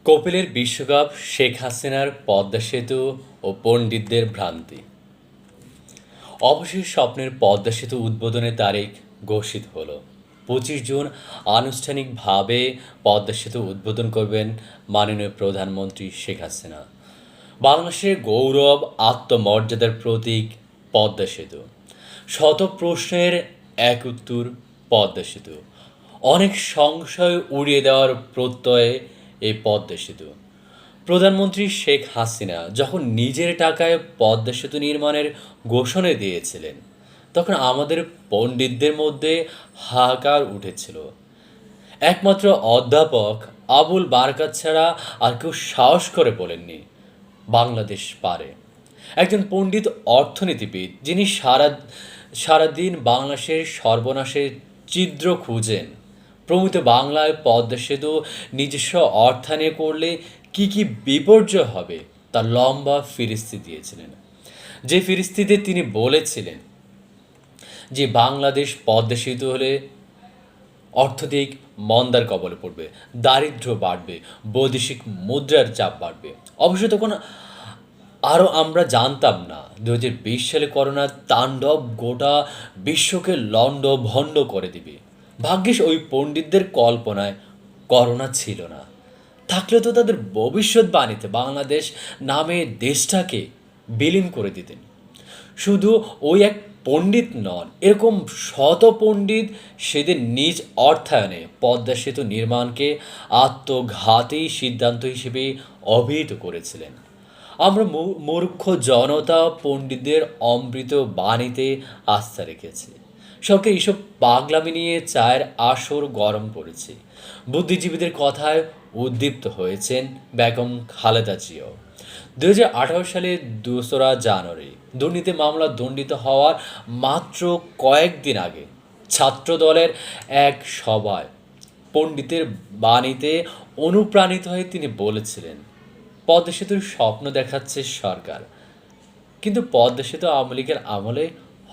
কপিলের বিশ্বকাপ, শেখ হাসিনার পদ্মা সেতু ও পণ্ডিতদের ভ্রান্তি। অবশেষে স্বপ্নের পদ্মা সেতু উদ্বোধনের তারিখ ঘোষিত হলো। 25 জুন আনুষ্ঠানিকভাবে পদ্মা সেতু উদ্বোধন করবেন মাননীয় প্রধানমন্ত্রী শেখ হাসিনা। বাংলাদেশের গৌরব, আত্মমর্যাদার প্রতীক পদ্মা সেতু। শত প্রশ্নের এক উত্তর পদ্মা সেতু। অনেক সংশয় উড়িয়ে দেওয়ার প্রত্যয়ে এই পদ্মা সেতু। প্রধানমন্ত্রী শেখ হাসিনা যখন নিজের টাকায় পদ্মা সেতু নির্মাণের ঘোষণা দিয়েছিলেন, তখন আমাদের পণ্ডিতদের মধ্যে হাহাকার উঠেছিল। একমাত্র অধ্যাপক আবুল বারকাত ছাড়া আর কেউ সাহস করে বলেননি বাংলাদেশ পারে। একজন পণ্ডিত অর্থনীতিবিদ যিনি সারাদিন বাংলাদেশের সর্বনাশের ছিদ্র খুঁজেন, প্রমিত বাংলায় পদ্মা সেতু নিজস্ব অর্থায়নে করলে কি কি বিপর্যয় হবে তার লম্বা ফিরিস্তি দিয়েছিলেন। যে ফিরিস্তিতে তিনি বলেছিলেন যে বাংলাদেশ পদ্মা সেতু হলে অর্থনৈতিক মন্দার কবলে পড়বে, দারিদ্র্য বাড়বে, বৈদেশিক মুদ্রার চাপ বাড়বে। অবশ্য তখন আরও আমরা জানতাম না 2020 সালে করোনার তাণ্ডব গোটা বিশ্বকে লণ্ডভণ্ড করে দিবে। ভাগ্যিস ওই পণ্ডিতদের কল্পনায় করোনা ছিল না। থাকলে তো তাদের ভবিষ্যৎবাণীতে বাংলাদেশ নামে দেশটাকে বিলীন করে দিতেন। শুধু ওই এক পণ্ডিত নন, এরকম শত পণ্ডিত সেদিন নিজ অর্থায়নে পদ্মা সেতু নির্মাণকে আত্মঘাতী সিদ্ধান্ত হিসেবে অভিহিত করেছিলেন। আমরা মূর্খ জনতা পণ্ডিতদের অমৃত বাণীতে আস্থা রেখেছি। সবকে এইসব পাগলামি নিয়ে চায়ের আসর গরম করেছি। বুদ্ধিজীবীদের কথায় উদ্দীপ্ত হয়েছেন বেগম খালেদা জিয়াও। 2018 সালে 2রা জানুয়ারি দুর্নীতি মামলা দণ্ডিত হওয়ার মাত্র কয়েকদিন আগে ছাত্র দলের এক সভায় পণ্ডিতের বাণীতে অনুপ্রাণিত হয়ে তিনি বলেছিলেন, পদ্মা সেতুর স্বপ্ন দেখাচ্ছে সরকার, কিন্তু পদ্মা সেতু আওয়ামী লীগের আমলে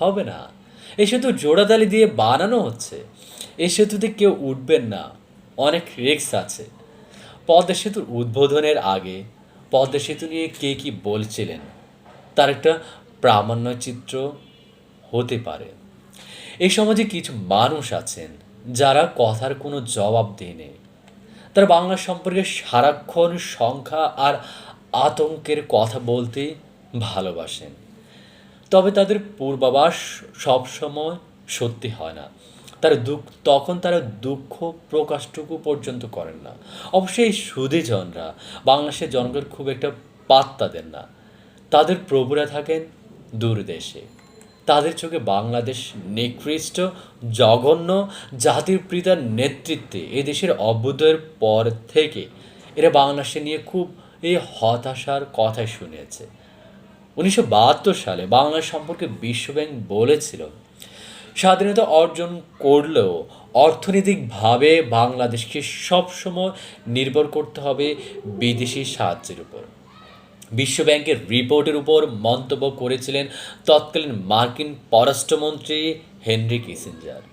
হবে না। এই সেতু জোড়াতালি দিয়ে বানানো হচ্ছে। এই সেতুতে কেউ উঠবেন না, অনেক রিস্ক আছে। পদ্মা সেতুর উদ্বোধনের আগে পদ্মা সেতু নিয়ে কে কী বলছিলেন তার একটা প্রামাণ্য চিত্র হতে পারে। এই সমাজে কিছু মানুষ আছেন যারা কথার কোনো জবাব নেই। তারা বাংলা সম্পর্কে সারাক্ষণ সংখ্যা আর আতঙ্কের কথা বলতে ভালোবাসেন। তবে তাদের পূর্বাভাস সবসময় সত্যি হয় না। তারা দুঃখ প্রকাশটুকু পর্যন্ত করেন না। অবশ্যই এই সুধীজনরা বাংলাদেশের জনগণ খুব একটা পাত্তা দেন না। তাদের প্রভুরা থাকেন দূর দেশে। তাদের চোখে বাংলাদেশ নিকৃষ্ট, জঘন্য, জাতির পিতার নেতৃত্বে এ দেশের অভ্যুদয়ের পর থেকে এরা বাংলাদেশে নিয়ে খুব এই হতাশার কথাই শুনেছে। 1972 সালে বাংলাদেশ সম্পর্কে বিশ্বব্যাংক বলেছিল, স্বাধীনতা অর্জন করলেও অর্থনৈতিকভাবে বাংলাদেশকে সবসময় নির্ভর করতে হবে বিদেশি সাহায্যের উপর। বিশ্বব্যাংকের রিপোর্টের উপর মন্তব্য করেছিলেন তৎকালীন মার্কিন পররাষ্ট্রমন্ত্রী হেনরি কিসিঞ্জার।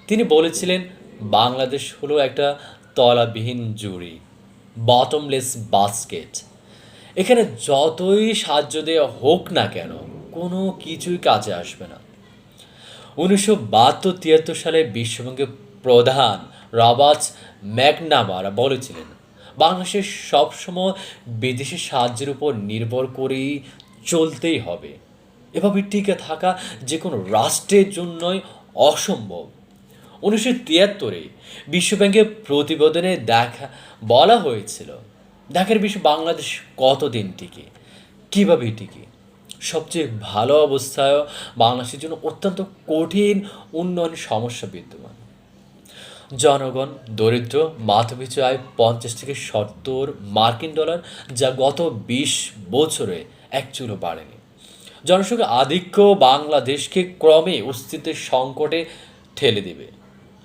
তিনি বলেছিলেন, বাংলাদেশ হলো একটা তলাবিহীন জুড়ি, বটমলেস বাস্কেট। এখানে যতই সাহায্য দেওয়া হোক না কেন, কোনো কিছুই কাজে আসবে না। 1972-73 সালে বিশ্বব্যাংকের প্রধান রবার্ট ম্যাকনামারা বলেছিলেন, বাংলাদেশের সবসময় বিদেশি সাহায্যের উপর নির্ভর করেই চলতেই হবে। এভাবে টিকে থাকা যে কোনো রাষ্ট্রের জন্যই অসম্ভব। 1973-এ বিশ্বব্যাংকের প্রতিবেদনে বলা হয়েছিল, দেখার বিষয় বাংলাদেশ কতদিন টিকে, কীভাবে টিকে। সবচেয়ে ভালো অবস্থায়ও বাংলাদেশের জন্য অত্যন্ত কঠিন উন্নয়ন সমস্যা বিদ্যমান। জনগণ দরিদ্র, মাথাপিছু আয় 50 থেকে 70 মার্কিন ডলার, যা গত 20 বছরে এক চুলও বাড়েনি। জনসংখ্যা আধিক্য বাংলাদেশকে ক্রমে অস্তিত্বের সংকটে ঠেলে দেবে।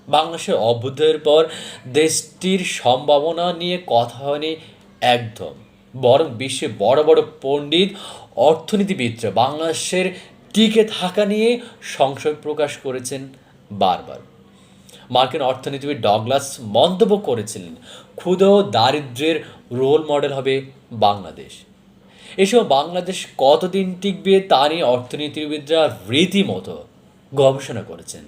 বাংলাদেশের অভ্যুদয়ের পর দেশটির সম্ভাবনা নিয়ে কথা হয়নি একদম, বরং বিশ্বে বড় বড় পণ্ডিত অর্থনীতিবিদরা বাংলাদেশের টিকে থাকা নিয়ে সংশয় প্রকাশ করেছেন বারবার। মার্কিন অর্থনীতিবিদ ডগলাস মন্তব্য করেছিলেন, ক্ষুধা ও দারিদ্র্যের রোল মডেল হবে বাংলাদেশ। এসব বাংলাদেশ কতদিন টিকবে তা নিয়ে অর্থনীতিবিদরা রীতিমতো গবেষণা করেছেন।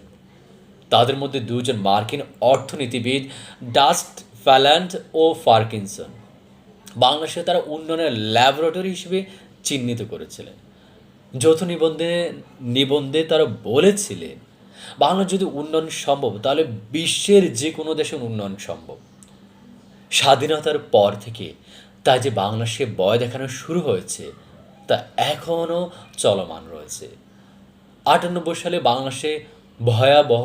তাদের মধ্যে দুজন মার্কিন অর্থনীতিবিদ, ডাস্ট ফ্যাল্যান্ড ও ফার্কিনসন, বাংলাদেশে তারা উন্নয়নের ল্যাবরেটরি হিসেবে চিহ্নিত করেছিলেন। যৌথ নিবন্ধে তারা বলেছিলেন, বাংলা যদি উন্নয়ন সম্ভব তাহলে বিশ্বের যে কোনো দেশের উন্নয়ন সম্ভব। স্বাধীনতার পর থেকে তা যে বাংলাদেশে ভয় দেখানো শুরু হয়েছে তা এখনও চলমান রয়েছে। 98 সালে বাংলাদেশে ভয়াবহ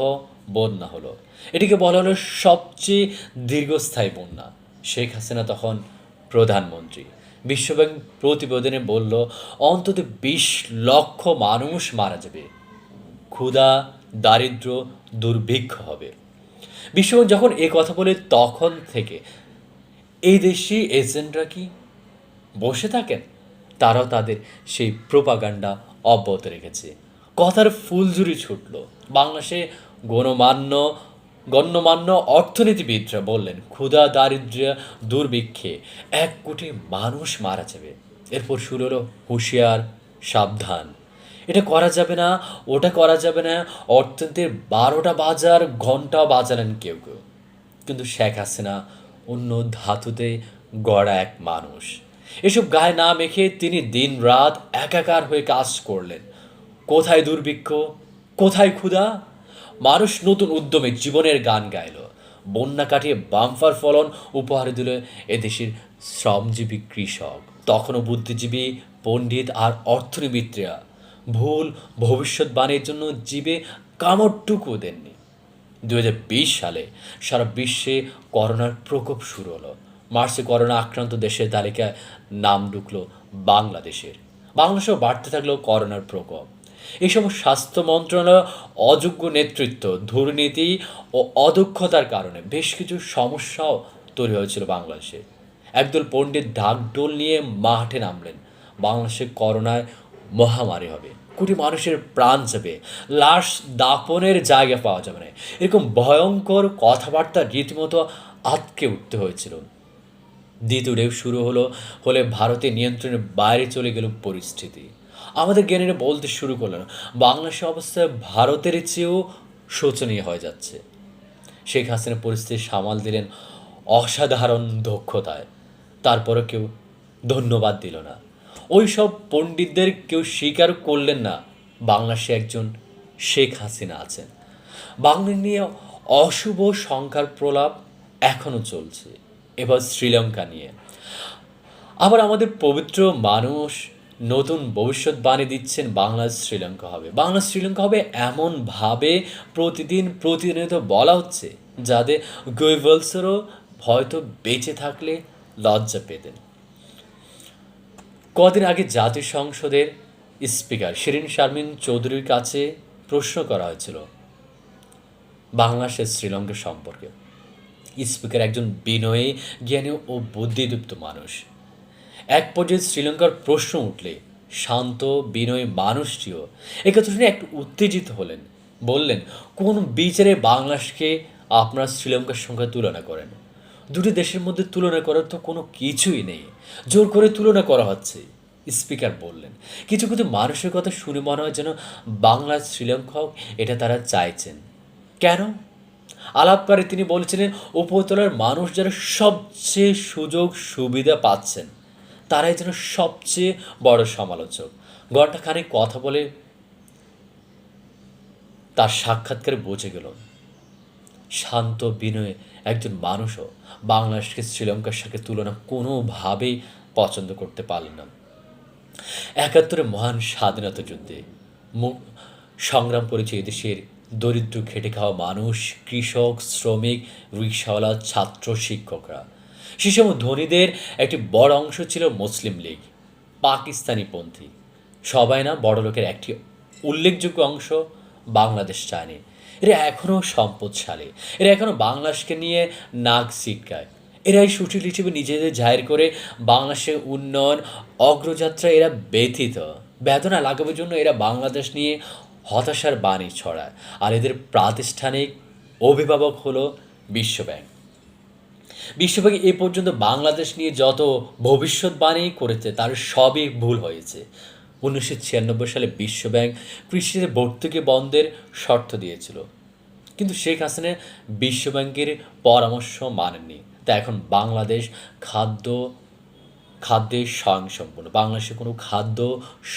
বন্যা হলো। এটিকে বলা হলো সবচেয়ে দীর্ঘস্থায়ী বন্যা। শেখ হাসিনা তখন প্রধানমন্ত্রী। বিশ্বব্যাংক প্রতিবেদনে বলল অন্তত 20 লক্ষ মানুষ মারা যাবে, ক্ষুধা, দারিদ্র্য, দুর্ভিক্ষ হবে। বিশ্বব্যাংক যখন এ কথা বলে তখন থেকে এই দেশি এজেন্টরা কি বসে থাকেন? তারাও তাদের সেই প্রোপাগান্ডা অব্যাহত রেখেছে। কথার ফুলঝুরি ছুটল। বাংলাদেশে গণমান্য গণ্যমান্য অর্থনীতিবিদরা বললেন ক্ষুধা, দারিদ্র্য, দুর্ভিক্ষে 1 কোটি মানুষ মারা যাবে। এরপর শুরু হলো হুঁশিয়ার, সাবধান, এটা করা যাবে না, ওটা করা যাবে না। অর্থনীতির 12টা বাজার ঘন্টাও বাজালেন কেউ কেউ। কিন্তু শেখ হাসিনা অন্য ধাতুতে গড়া এক মানুষ। এসব গায়ে না মেখে তিনি দিন রাত একাকার হয়ে কাজ করলেন। কোথায় দুর্ভিক্ষ, কোথায় ক্ষুধা, মানুষ নতুন উদ্যমে জীবনের গান গাইল। বন্যা কাটিয়ে বাম্পার ফলন উপহার দিল এদেশের শ্রমজীবী কৃষক। তখনও বুদ্ধিজীবী, পণ্ডিত আর অর্থনীতিবিদরা ভুল ভবিষ্যৎবাণীর জন্য জীবে কামড়টুকু দেননি। 2020 সালে সারা বিশ্বে করোনার প্রকোপ শুরু হলো। মার্চে করোনা আক্রান্ত দেশের তালিকায় নাম ঢুকলো বাংলাদেশের। বাংলাদেশেও বাড়তে থাকলো করোনার প্রকোপ। এই সময় স্বাস্থ্য মন্ত্রণালয় অযোগ্য নেতৃত্ব, দুর্নীতি ও অদক্ষতার কারণে বেশ কিছু সমস্যাও তৈরি হয়েছিল বাংলাদেশে। একদল পণ্ডিত ঢাকঢোল নিয়ে মাঠে নামলেন, বাংলাদেশে করোনায় মহামারী হবে, কোটি মানুষের প্রাণ যাবে, লাশ দাফনের জায়গা পাওয়া যাবে না, এরকম ভয়ঙ্কর কথাবার্তা রীতিমতো আঁতকে উঠতে হয়েছিল। দ্বিতীয় ঢেউ শুরু হলে ভারতের নিয়ন্ত্রণের বাইরে চলে গেল পরিস্থিতি। আমাদের জ্ঞানীরা বলতে শুরু করলেন বাংলাদেশের অবস্থা ভারতের চেয়েও শোচনীয় হয়ে যাচ্ছে। শেখ হাসিনা পরিস্থিতি সামাল দিলেন অসাধারণ দক্ষতায়। তারপরও কেউ ধন্যবাদ দিল না। ওই সব পণ্ডিতদের কেউ স্বীকার করলেন না বাংলাদেশে একজন শেখ হাসিনা আছেন। বাংলা নিয়ে অশুভ সংখ্যার প্রলাপ এখনও চলছে। এবার শ্রীলঙ্কা নিয়ে আবার আমাদের পবিত্র মানুষ নতুন ভবিষ্যৎবাণী দিচ্ছেন, বাংলাদেশ শ্রীলঙ্কা হবে, বাংলাদেশ শ্রীলঙ্কা হবে এমনভাবে প্রতিদিনিত বলা হচ্ছে যাদের গোয়েবলসেরও হয়তো বেঁচে থাকলে লজ্জা পেতেন। কদিন আগে জাতীয় সংসদের স্পিকার শিরীন শারমিন চৌধুরীর কাছে প্রশ্ন করা হয়েছিল বাংলাদেশের শ্রীলঙ্কা সম্পর্কে। স্পিকার একজন বিনয়ী, জ্ঞানী ও বুদ্ধিদীপ্ত মানুষ। এক পর্যায়ে শ্রীলঙ্কার প্রশ্ন উঠলে শান্ত বিনয়ী মানুষটিও একথা শুনে একটু উত্তেজিত হলেন। বললেন, কোন বিচারে বাংলাদেশকে আপনারা শ্রীলঙ্কার সঙ্গে তুলনা করেন? দুটি দেশের মধ্যে তুলনা করার তো কোনো কিছুই নেই, জোর করে তুলনা করা হচ্ছে। স্পিকার বললেন, কিছু কিছু মানুষের কথা শুনে মনে হয় যেন বাংলা শ্রীলঙ্কা হোক, এটা তারা চাইছেন। কেন? আলাপকারে তিনি বলেছিলেন উপরতলার মানুষ যারা সবচেয়ে সুযোগ সুবিধা পাচ্ছেন তারাই যেন সবচেয়ে বড় সমালোচক। ঘণ্টাখানেক কথা বলে তার সাক্ষাৎকারে বুঝে গেল শান্ত বিনয়ে একজন মানুষও বাংলাদেশকে শ্রীলঙ্কার সাথে তুলনা কোনোভাবেই পছন্দ করতে পারলেন না। 71 মহান স্বাধীনতা যুদ্ধে সংগ্রাম করেছে এদেশের দরিদ্র খেটে খাওয়া মানুষ, কৃষক, শ্রমিক, রিকশাওয়ালা, ছাত্র, শিক্ষকরা। সে সময় ধনীদের একটি বড় অংশ ছিল মুসলিম লীগ, পাকিস্তানিপন্থী। সবাই না, বড়লোকের একটি উল্লেখযোগ্য অংশ বাংলাদেশ চায়নি। এরা এখনও সম্পদশালী, এরা এখনও বাংলাদেশকে নিয়ে নাক সিটকায়। এরাই সুশীল হিসেবে নিজেদের জাহির করে বাংলাদেশের উন্নয়ন অগ্রযাত্রা এরা ব্যথিত। বেদনা লাগাবার জন্য এরা বাংলাদেশ নিয়ে হতাশার বাণী ছড়ায়। আর এদের প্রাতিষ্ঠানিক অভিভাবক হলো বিশ্বব্যাংক। বিশ্বব্যাংক এ পর্যন্ত বাংলাদেশ নিয়ে যত ভবিষ্যৎবাণী করেছে তার সবই ভুল হয়েছে। 1996 সালে বিশ্বব্যাংক কৃষিতে ভর্তুকি বন্ধের শর্ত দিয়েছিল, কিন্তু শেখ হাসিনা বিশ্বব্যাংকের পরামর্শ মানেননি। তা এখন বাংলাদেশ খাদ্য খাদ্যে স্বয়ংসম্পূর্ণ, বাংলাদেশে কোনো খাদ্য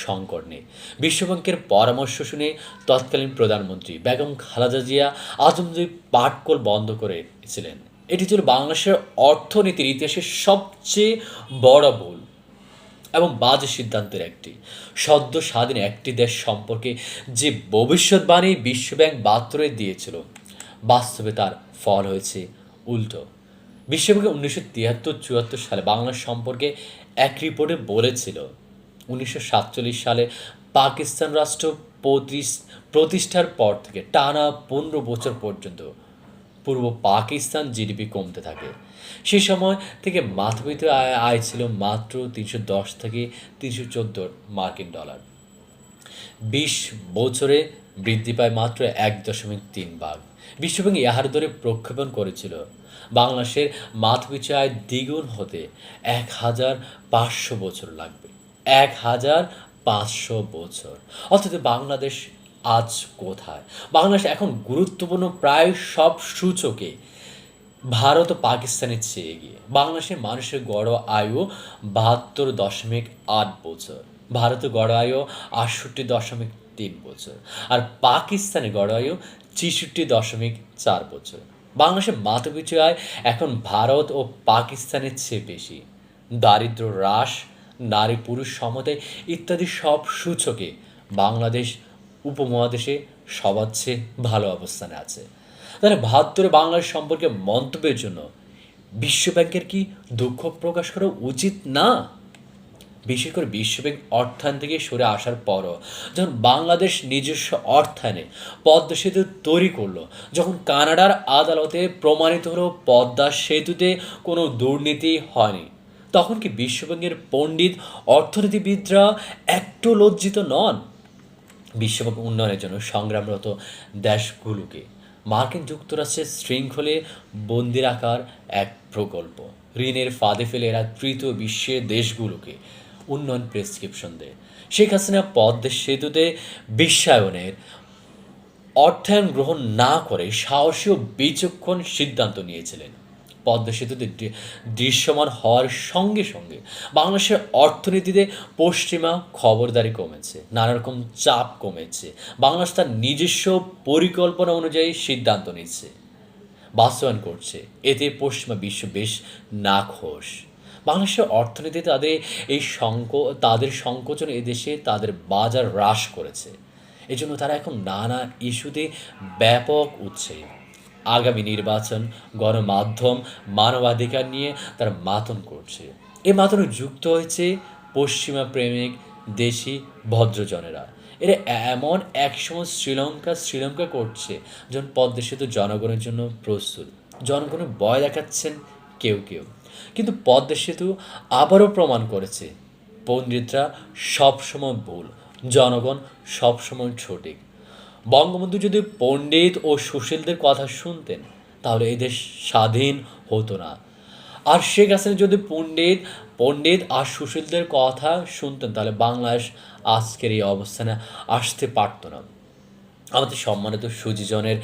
সংকট নেই। বিশ্বব্যাংকের পরামর্শ শুনে তৎকালীন প্রধানমন্ত্রী বেগম খালেদা জিয়া আচমকাই পাটকল বন্ধ করেছিলেন। এটি ছিল বাংলাদেশের অর্থনীতির ইতিহাসের সবচেয়ে বড় ভুল এবং বাজে সিদ্ধান্তের একটি। সদ্য স্বাধীন একটি দেশ সম্পর্কে যে ভবিষ্যৎবাণী বিশ্বব্যাংক বাতরে দিয়েছিল, বাস্তবে তার ফল হয়েছে উল্টো। বিশ্বব্যাংক 1973-74 সালে বাংলাদেশ সম্পর্কে এক রিপোর্টে বলেছিল, 1947 সালে পাকিস্তান রাষ্ট্র প্রতিষ্ঠার পর থেকে টানা 15 বছর পর্যন্ত পূর্ব পাকিস্তান জিডিপি কমতে থাকে। সে সময় থেকে মাথাপিছু আয় ছিল মাত্র 310 থেকে 314 মার্কিন ডলার। 20 বছরে বৃদ্ধি পায় মাত্র 1.3 ভাগ। বিশ্বব্যাংক ইহার দরে প্রক্ষেপণ করেছিল বাংলাদেশের মাথাপিছু আয় দ্বিগুণ হতে 1500 বছর লাগবে। 1500 বছর। অথচ বাংলাদেশ আজ কোথায়? বাংলাদেশ এখন গুরুত্বপূর্ণ প্রায় সব সূচকে ভারত ও পাকিস্তানের চেয়ে এগিয়ে। বাংলাদেশের মানুষের গড় আয়ু 72.8 বছর, ভারতের গড় আয়ু 68.3 বছর, আর পাকিস্তানের গড় আয়ু 63.4 বছর। বাংলাদেশের মাথাপিছু আয় এখন ভারত ও পাকিস্তানের চেয়ে বেশি। দারিদ্র্য হ্রাস, নারী পুরুষ সমতায় ইত্যাদি সব সূচকে বাংলাদেশ উপমহাদেশে সবার চেয়ে ভালো অবস্থানে আছে। তাহলে 72 বাংলাদেশ সম্পর্কে মন্তব্যের জন্য বিশ্বব্যাংকের কি দুঃখ প্রকাশ করা উচিত না? বিশেষ করে বিশ্বব্যাংক অর্থায়ন থেকে সরে আসার পরও যখন বাংলাদেশ নিজস্ব অর্থায়নে পদ্মা সেতু তৈরি করলো, যখন কানাডার আদালতে প্রমাণিত হলো পদ্মা সেতুতে কোনো দুর্নীতি হয়নি, তখন কি বিশ্বব্যাংকের পণ্ডিত অর্থনীতিবিদরা একটু লজ্জিত নন? বিশ্বব্যাংক উন্নয়নের জন্য সংগ্রামরত দেশগুলোকে মার্কিন যুক্তরাষ্ট্রের শৃঙ্খলে বন্দি রাখার এক প্রকল্প। ঋণের ফাঁদে ফেলে এরা তৃতীয় বিশ্বের দেশগুলোকে উন্নয়ন প্রেসক্রিপশন দেয়। শেখ হাসিনা পদ্মা সেতুতে বিশ্বায়নের অর্থায়ন গ্রহণ না করে সাহসী ও বিচক্ষণ সিদ্ধান্ত নিয়েছিলেন। পদ্মা সেতুতে দৃশ্যমান হওয়ার সঙ্গে সঙ্গে বাংলাদেশের অর্থনীতিতে পশ্চিমা খবরদারি কমেছে, নানা রকম চাপ কমেছে। বাংলাদেশ তার নিজস্ব পরিকল্পনা অনুযায়ী সিদ্ধান্ত নিচ্ছে, বাস্তবায়ন করছে। এতে পশ্চিমা বিশ্ব বেশ নাখোশ। বাংলাদেশের অর্থনীতি তাদের সংকোচন এদেশে তাদের বাজার হ্রাস করেছে। এজন্য তারা এখন নানা ইস্যুতে ব্যাপক উৎসাহী। আগামী নির্বাচন, গণমাধ্যম, মানবাধিকার নিয়ে তারা মাতন করছে। এ মাতনে যুক্ত হয়েছে পশ্চিমা প্রেমিক দেশি ভদ্রজনেরা। এরা এমন একসময় শ্রীলঙ্কা করছে যখন পদ্মা সেতু জনগণের জন্য প্রস্তুত। জনগণের ভয় দেখাচ্ছেন কেউ কেউ, কিন্তু পদ্মা সেতু আবারও প্রমাণ করেছে পণ্ডিতরা সবসময় ভুল, জনগণ সবসময় সঠিক। বঙ্গবন্ধু যদি পণ্ডিত ও সুশীলদের কথা শুনতেন তাহলে এই দেশ স্বাধীন হতো না। আর শেখ হাসিনা যদি পণ্ডিত আর সুশীলদের কথা শুনতেন তাহলে বাংলাদেশ আজকের এই অবস্থানে আসতে পারত না। আমাদের সম্মানিত সুজিজনের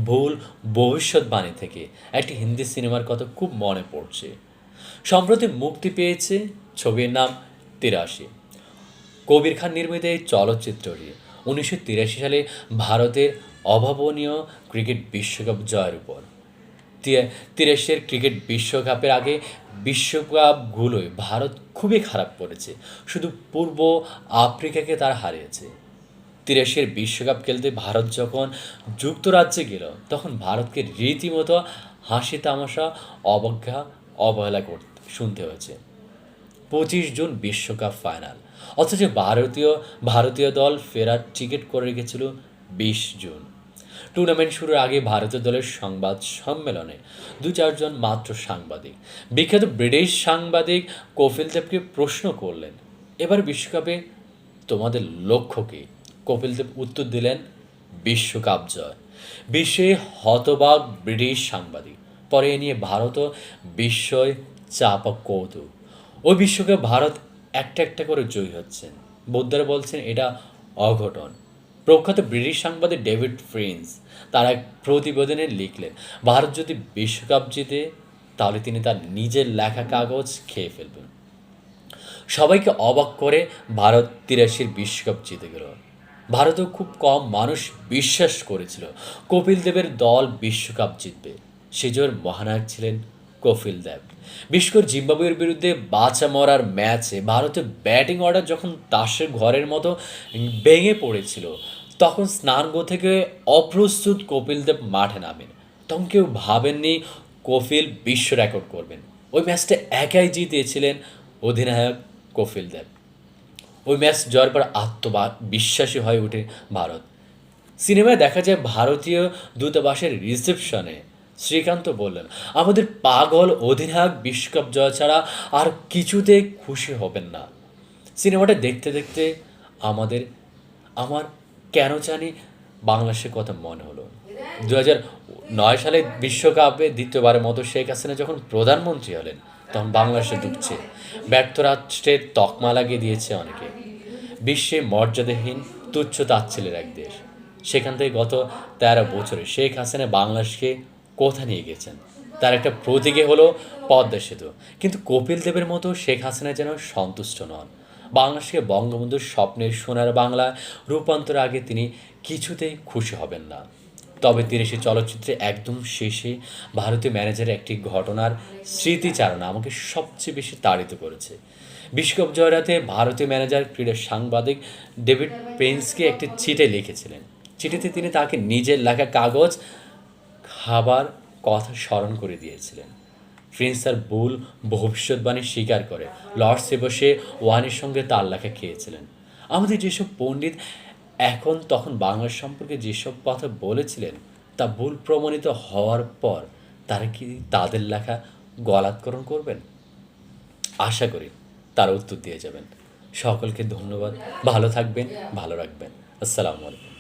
ভুল ভবিষ্যৎবাণী থেকে একটি হিন্দি সিনেমার কথা খুব মনে পড়ছে। সম্প্রতি মুক্তি পেয়েছে, ছবির নাম 83। কবির খান নির্মিত এই চলচ্চিত্রটি 1983 সালে ভারতের অভাবনীয় ক্রিকেট বিশ্বকাপ জয়ের উপর। 83 ক্রিকেট বিশ্বকাপের আগে বিশ্বকাপগুলোয় ভারত খুবই খারাপ করেছে, শুধু পূর্ব আফ্রিকাকে তারা হারিয়েছে। 83 বিশ্বকাপ খেলতে ভারত যখন যুক্তরাজ্যে গেল তখন ভারতকে রীতিমতো হাসি তামাশা অবহেলা শুনতে হয়েছে। 25 জুন বিশ্বকাপ ফাইনাল, অথচ ভারতীয় দল ফেরার টিকিট করে রেখেছিল 20 জুন। টুর্নামেন্ট শুরুর আগে ভারতীয় দলের সংবাদ সম্মেলনে 2-4 জন মাত্র সাংবাদিক বিখ্যাত ব্রিটিশ সাংবাদিক কপিল দেবকে প্রশ্ন করলেন, এবার বিশ্বকাপে তোমাদের লক্ষ্য কী? কপিল দেব উত্তর দিলেন, বিশ্বকাপ জয়। বিশ্বে হতবাক ব্রিটিশ সাংবাদিক। পরে এ নিয়ে ভারতও বিস্ময় চাপা কৌতুক। ওই বিশ্বকে ভারত একটা একটা করে জয়ী হচ্ছেন। বোদ্ধারা বলছেন এটা অঘটন। প্রখ্যাত ব্রিটিশ সাংবাদিক ডেভিড ফ্রিন্স তার এক প্রতিবেদনে লিখলেন, ভারত যদি বিশ্বকাপ জিতে তাহলে তিনি তার নিজের লেখা কাগজ খেয়ে ফেলবেন। সবাইকে অবাক করে ভারত ৮৩ বিশ্বকাপ জিতে গেল। ভারতেও খুব কম মানুষ বিশ্বাস করেছিল কপিল দেবের দল বিশ্বকাপ জিতবে। সেজোর মহানায়ক ছিলেন কপিল দেব। বিশেষ করে জিম্বাবুয়ের বিরুদ্ধে বাঁচা মরার ম্যাচে ভারতের ব্যাটিং অর্ডার যখন তাসের ঘরের মতো ভেঙে পড়েছিল, তখন স্নানগো থেকে অপ্রস্তুত কপিল দেব মাঠে নামেন। তখন কেউ ভাবেননি কপিল বিশ্ব রেকর্ড করবেন। ওই ম্যাচটা একাই জিতিয়েছিলেন অধিনায়ক কপিল দেব। ওই ম্যাচ জয়ের পর আত্মবিশ্বাসী হয়ে ওঠে ভারত। সিনেমায় দেখা যায় ভারতীয় দূতাবাসের রিসেপশনে শ্রীকান্ত বললেন, আমাদের পাগল অধিনায়ক বিশ্বকাপ জয় ছাড়া আর কিছুতে খুশি হবেন না। সিনেমাটা দেখতে দেখতে আমাদের আমার কেন জানি বাংলাদেশের কথা মনে হলো। ২০০৯ সালে বিশ্বকাপে দ্বিতীয়বারের মতো শেখ হাসিনা যখন প্রধানমন্ত্রী হলেন, তখন বাংলাদেশে ডুবছে। ব্যর্থ রাষ্ট্রের তকমা লাগিয়ে দিয়েছে অনেকে। বিশ্বে মর্যাদাহীন তুচ্ছ তাচ্ছিল্যের এক দেশ। সেখান থেকে গত ১৩ বছরে শেখ হাসিনা বাংলাদেশকে কোথা নিয়ে গেছেন তার একটা প্রতীকে হলো পদ্মা সেতু। কিন্তু কপিল দেবের মতো শেখ হাসিনা যেন সন্তুষ্ট নন। বাংলাদেশকে বঙ্গবন্ধুর স্বপ্নের সোনার বাংলা রূপান্তরের আগে তিনি কিছুতেই খুশি হবেন না। তবে ৩০ চলচ্চিত্রে একদম শেষে ভারতীয় ম্যানেজারের একটি ঘটনার স্মৃতিচারণা আমাকে সবচেয়ে বেশি তাড়িত করেছে। বিশ্বকাপ জয় রাতে ভারতীয় ম্যানেজার ক্রীড়া সাংবাদিক ডেভিড পেন্সকে একটি চিঠি লিখেছিলেন। চিঠিতে তিনি তাকে নিজের লেখা কাগজ খাবার কথা স্মরণ করে দিয়েছিলেন। প্রিন্স তার ভুল ভবিষ্যৎবাণী স্বীকার করে লর্ডসে বসে ওয়ানের সঙ্গে তার লেখা খেয়েছিলেন। আমাদের যেসব পণ্ডিত এখন তখন বাংলা সম্পর্কে যেসব কথা বলেছিলেন তা ভুল প্রমাণিত হওয়ার পর তারা কি তাদের লেখা গলাৎকরণ করবেন? আশা করি তারা উত্তর দিয়ে যাবেন। সকলকে ধন্যবাদ। ভালো থাকবেন, ভালো রাখবেন। আসসালামু আলাইকুম।